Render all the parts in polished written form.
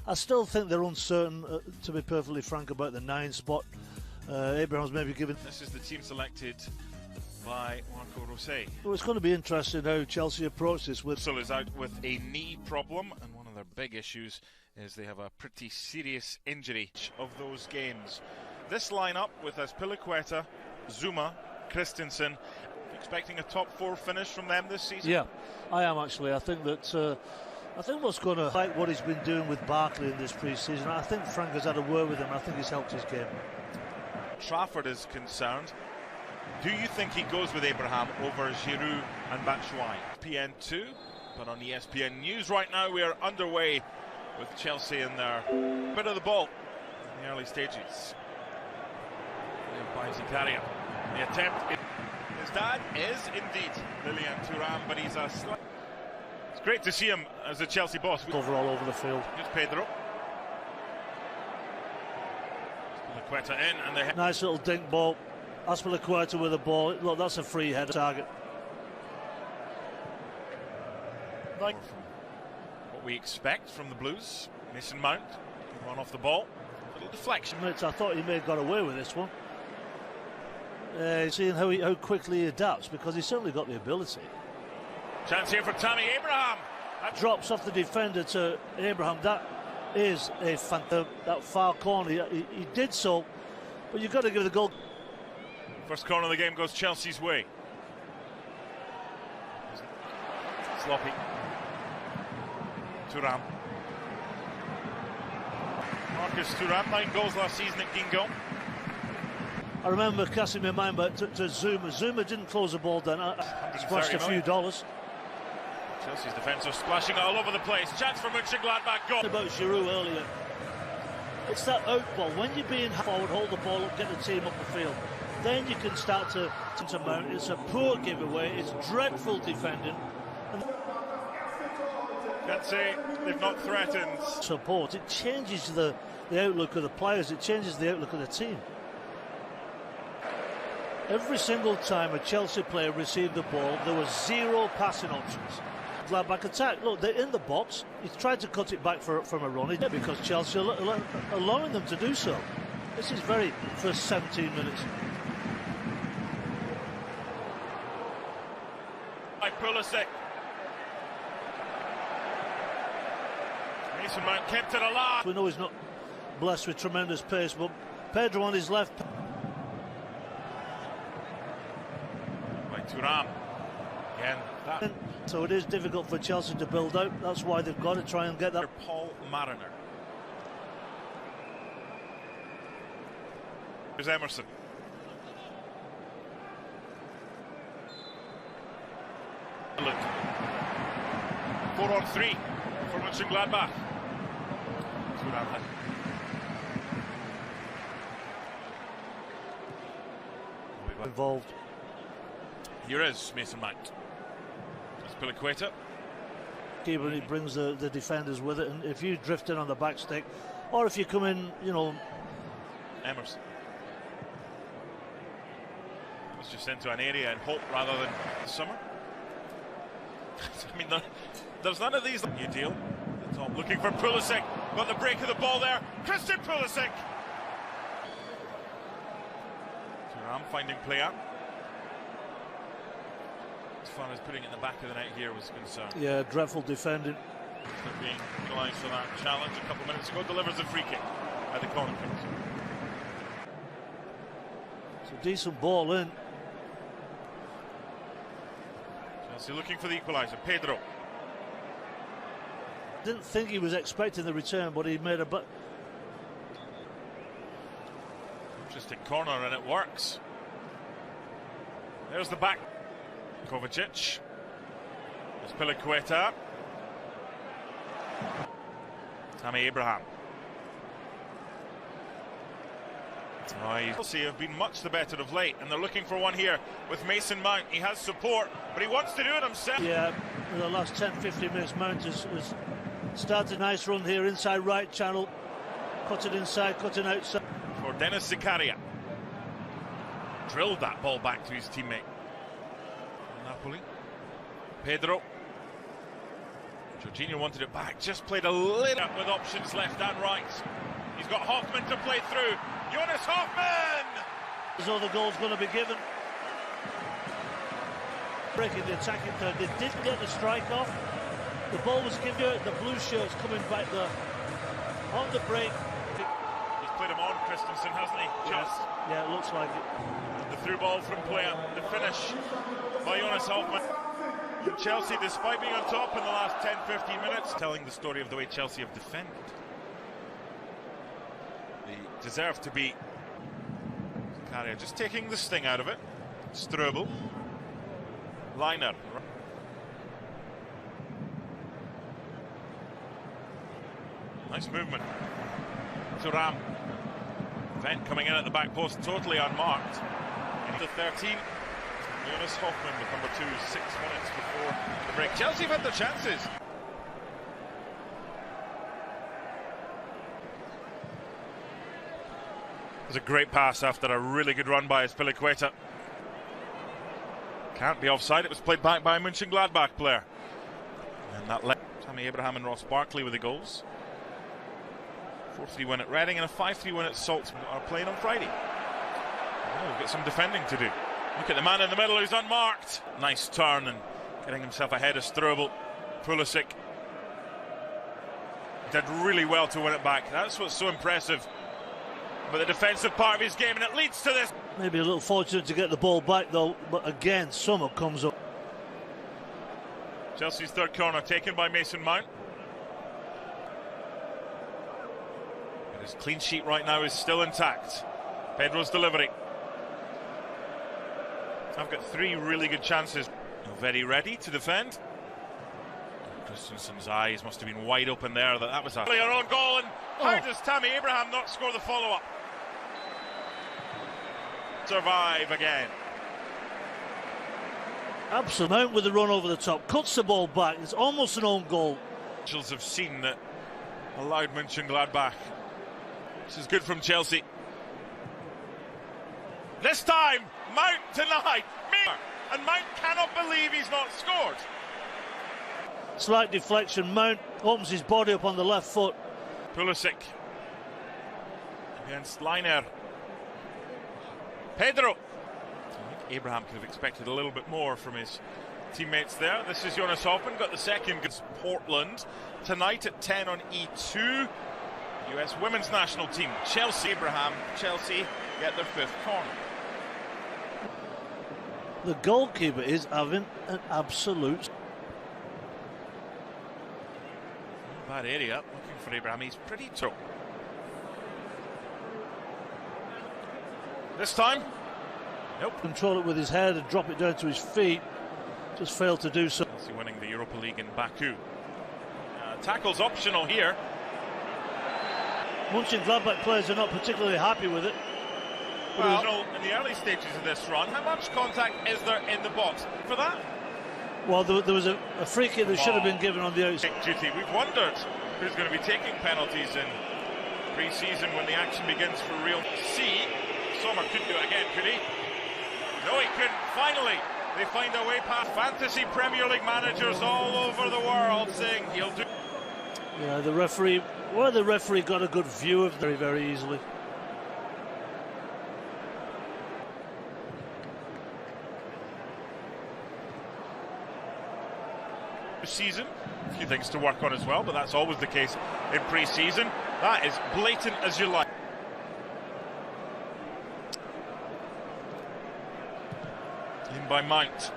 I still think they're uncertain, to be perfectly frank, about the 9 spot. Abraham's maybe given. This is the team selected by Marco Rosé. Well, it's going to be interesting how Chelsea approach this. Borussia is out with a knee problem, and one of their big issues is they have a pretty serious injury of those games. This lineup with Azpilicueta, Zuma, Christensen. Expecting a top 4 finish from them this season? Yeah, I am actually. I think that what's going to like what he's been doing with Barkley in this pre-season. I think Frank has had a word with him. I think he's helped his game. Trafford is concerned. Do you think he goes with Abraham over Giroud and Batshuayi? ESPN2, but on ESPN News right now we are underway with Chelsea in their bit of the ball in the early stages. By Zakaria. The attempt. His dad is indeed Lilian Thuram, but he's a slight. It's great to see him as a Chelsea boss. Over all over the field. Here's Pedro. Azpilicueta in, and they nice little dink ball. Azpilicueta with the ball. Look, that's a free header target. Like what we expect from the Blues. Mason Mount run off the ball. A little deflection. I thought he may have got away with this one. Seeing how quickly he adapts, because he's certainly got the ability. Chance here for Tammy Abraham. That drops off the defender to Abraham. That is a phantom. That far corner. He did so, but you've got to give the goal. First corner of the game goes Chelsea's way. Sloppy. Thuram. Marcus Thuram, 9 goals last season at Guingamp. I remember casting my mind back to Zuma. Zuma didn't close the ball down. I splashed a few dollars. Chelsea's defence are splashing all over the place. Chance for Mönchengladbach. Goal. About Giroud earlier. It's that out ball. When you're being forward, hold the ball up, get the team up the field. Then you can start to mount. It's a poor giveaway. It's dreadful defending. Can't say they've not threatened. Support. It changes the outlook of the players. It changes the outlook of the team. Every single time a Chelsea player received the ball, there was 0 passing options. Gladbach attack. Look, they're in the box. He's tried to cut it back from a run because Chelsea are allowing them to do so. This is very first 17 minutes. By Pulisic. Mason Mount kept it alive. We know he's not blessed with tremendous pace, but Pedro on his left. Thuram again. So it is difficult for Chelsea to build out. That's why they've got to try and get that. Paul Mariner. Here's Emerson. Look. 4-on-3 for Mönchengladbach. Thuram. Involved. Here is Mason Mount. Azpilicueta. Keeper, he brings the defenders with it, and if you drift in on the back stick, or if you come in, Emerson. It's just into an area and hope rather than summer. I mean, there's none of these. New deal. The top looking for Pulisic. Got the break of the ball there. Christian Pulisic. Thuram finding play out. As far as putting it in the back of the net here was concerned. Yeah, dreadful defending. After being penalised for that challenge a couple of minutes ago, delivers a free kick at the corner kick. It's a decent ball in. Chelsea looking for the equaliser. Pedro. Didn't think he was expecting the return, but he made a Interesting corner, and it works. There's the back. Kovacic. Azpilicueta. Tammy Abraham. Chelsea have been much the better of late, and they're looking for one here with Mason Mount. He has support, but he wants to do it himself. Yeah, in the last 10-15 minutes, Mount has started a nice run here, inside right channel. Cut it inside, cutting outside. For Dennis Zakaria. Drilled that ball back to his teammate. Napoli. Pedro. Jorginho wanted it back, just played a little with options left and right. He's got Hoffman to play through. Jonas Hoffman! As though the goal's going to be given. Breaking the attacking third. They didn't get the strike off. The ball was given. The blue shirts coming back there on the break. He's played him on, Christensen, hasn't he? Yes. Yeah, it looks like it. The through ball from player. The finish by Jonas Hoffman. Chelsea, despite being on top in the last 10-15 minutes, telling the story of the way Chelsea have defended. They deserve to be. Zakaria just taking the sting out of it. Strobel. Liner. Nice movement. Thuram. Vent coming in at the back post, totally unmarked. Into 13. Jonas Hoffman with number 2, 6 minutes before the break. Chelsea have had their chances. It was a great pass after a really good run by Azpilicueta. Can't be offside. It was played back by a Mönchengladbach player. And that left Tammy Abraham and Ross Barkley with the goals. 4-3 win at Reading and a 5-3 win at Salzburg are playing on Friday. Oh, we've got some defending to do. Look at the man in the middle who's unmarked. Nice turn and getting himself ahead of Strobel. Pulisic did really well to win it back. That's what's so impressive. But the defensive part of his game, and it leads to this. Maybe a little fortunate to get the ball back though, but again, Summer comes up. Chelsea's third corner taken by Mason Mount. But his clean sheet right now is still intact. Pedro's delivery. I've got 3 really good chances. Very ready to defend. Christensen's eyes must have been wide open there. That was a player own goal. And how does Tammy Abraham not score the follow-up? Survive again. Absolutely. Mount with the run over the top, cuts the ball back. It's almost an own goal. Officials have seen that allowed Mönchengladbach. This is good from Chelsea. This time, Mount denied. And Mount cannot believe he's not scored. Slight deflection. Mount opens his body up on the left foot. Pulisic against Liner. Pedro. I think Abraham could have expected a little bit more from his teammates there. This is Jonas Hoffman, got the second against Portland. Tonight at 10 on E2. US women's national team. Chelsea. Abraham, Chelsea get their 5th corner. The goalkeeper is having an absolute... Bad area, looking for Abraham. He's pretty tough. This time, nope. Control it with his head and drop it down to his feet. Just failed to do so. Chelsea winning the Europa League in Baku. Tackle's optional here. Mönchengladbach players are not particularly happy with it. Well, in the early stages of this run, how much contact is there in the box for that? Well, there was a free kick that should have been given on the outside. Duty. We've wondered who's going to be taking penalties in pre-season when the action begins for real. Sommer couldn't do it again, could he? No, he couldn't. Finally, they find a way past. Fantasy Premier League managers all over the world saying he'll do. Yeah, the referee got a good view of very, very easily. Season, a few things to work on as well, but that's always the case in pre-season. That is blatant as you like. In by Mount.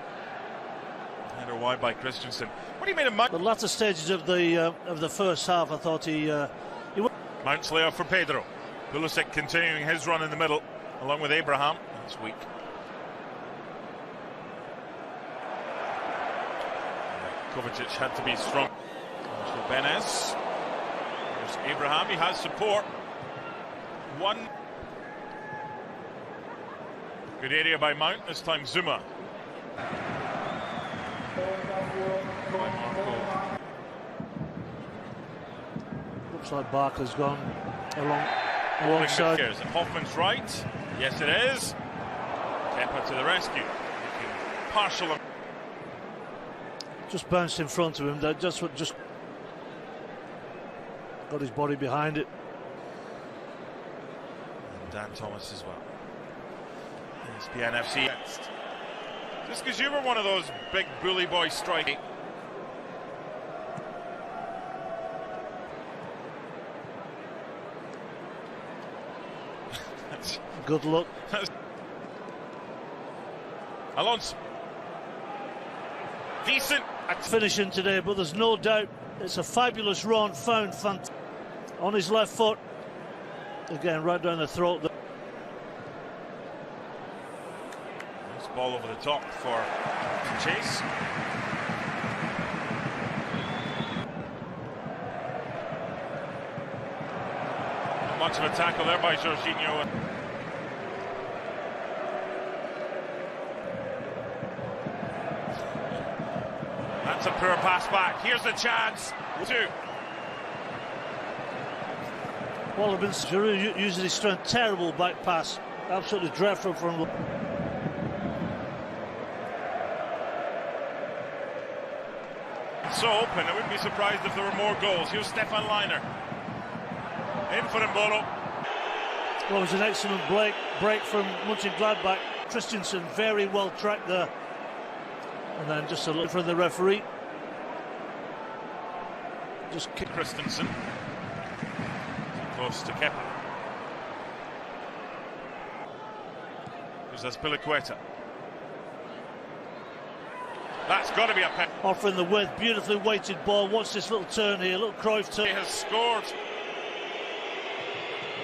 Header wide by Christensen. What do you mean of Mount? The latter stages of the first half, I thought he Mount's layoff for Pedro. Pulisic continuing his run in the middle, along with Abraham. That's weak. Kovacic had to be strong. Benes. There's Abraham, he has support. One. Good area by Mount, this time Zuma. Looks like Barker's gone alongside. Hoffman's right. Yes, it is. Kepa to the rescue. Partial. Just bounced in front of him. That just got his body behind it. And Dan Thomas as well. ESPN FC. Just because you were one of those big bully boy striking. Good luck. Alonso. Decent. Finishing today, but there's no doubt it's a fabulous run, found on his left foot. Again, right down the throat. Nice ball over the top for Chase. Not much of a tackle there by Jorginho. That's a poor pass back. Here's the chance. 2. Well, Giroud using his strength. Terrible back pass. Absolutely dreadful from. So open, I wouldn't be surprised if there were more goals. Here's Stefan Leiner. In for Mbolo. Well, it was an excellent break from Mönchengladbach. Christensen very well tracked there. And then just a look from the referee. Just kick Christensen. Close to Kepa. Here's Azpilicueta. That's got to be a pen. Offering the width, beautifully weighted ball. Watch this little turn here, little Cruyff turn. He has scored.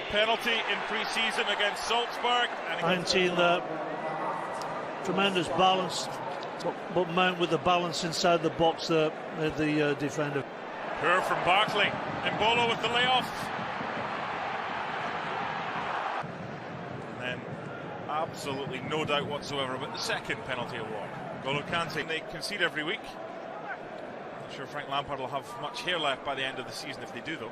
Penalty in pre-season against Salzburg. 19 there. Tremendous balance. But Mount with the balance inside the box there, the defender. Poor from Barkley. Mbolo with the layoff. And then absolutely no doubt whatsoever about the second penalty award. N'Golo Kante, they concede every week. I'm sure Frank Lampard will have much hair left by the end of the season if they do, though.